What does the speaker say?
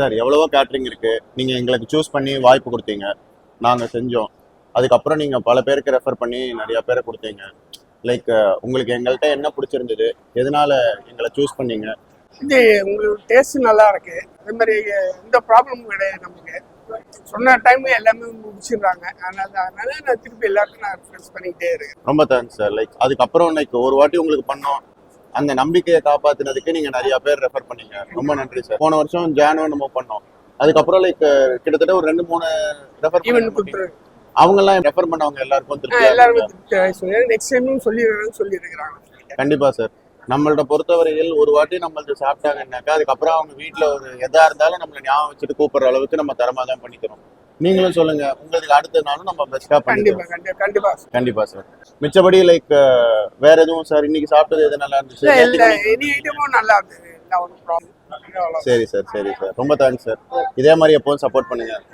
Sir எவ்வளவோ catering இருக்கு, நீங்க எங்களுக்கு சூஸ் பண்ணி வாய்ப்பு கொடுத்தீங்க, நாங்க செஞ்சோம். அதுக்கப்புறம் நீங்க பல பேருக்கு ரெஃபர் பண்ணி நிறைய பேரை கொடுத்தீங்க. லைக் உங்களுக்கு எங்கள்கிட்ட என்ன பிடிச்சிருந்தது, எதனால எங்களை சூஸ் பண்ணீங்க? இது உங்களுக்கு டேஸ்ட் நல்லா இருக்கு. அதே மாதிரி எந்த ப்ராப்ளமும் கிடையாது. நமக்கு சொன்ன டைம் எல்லாமே முடிச்சிடுறாங்க. அதனால நான் திருப்பி எல்லாருக்கும் நான் ரெஃபரன்ஸ் பண்ணிக்கிட்டே இருக்கேன். ரொம்ப தேங்க்ஸ் சார். லைக் அதுக்கப்புறம் லைக் ஒரு வாட்டி உங்களுக்கு பண்ணோம், அந்த நம்பிக்கையை காப்பாத்தினதுக்கு நீங்க நிறைய பேர் ரெஃபர் பண்ணீங்க. ரொம்ப நன்றி சார். போன வருஷம் ஜானுவரி நம்ம பண்ணோம். அதுக்கப்புறம் லைக் கிட்டத்தட்ட ஒரு 2-3 ரெஃபர் ஈவென்ட் கொடுத்துருங்க. அவங்க எல்லாம் ரெஃபர் பண்ணவங்க எல்லாருக்கும் எல்லாருமே நெக்ஸ்ட் டைமும் சொல்லியிருக்கிறாங்க. கண்டிப்பா சார். நம்மள்ட்ட பொறுத்தவரையில் ஒரு வாட்டி நம்மள்ட்ட சாப்பிட்டாங்கன்னாக்கா அதுக்கப்புறம் அவங்க வீட்டுல ஒரு எதா இருந்தாலும் நம்மளை ஞாபகம் வச்சுட்டு கூப்பிடுற அளவுக்கு நம்ம தரமா தான் பண்ணிக்கிறோம். நீங்களும் சொல்லுங்க, உங்களுக்கு அடுத்த நாளும் நம்ம பெஸ்டா பண்ணிக்கிறோம். கண்டிப்பா சார். மிச்சபடி லைக் வேற எதுவும் சார் இன்னைக்கு சாப்பிட்டது எது நல்லா இருந்துச்சு? சரி சார், சரி சார். ரொம்ப தேங்க்ஸ் சார். இதே மாதிரி எப்போதும் சப்போர்ட் பண்ணுங்க.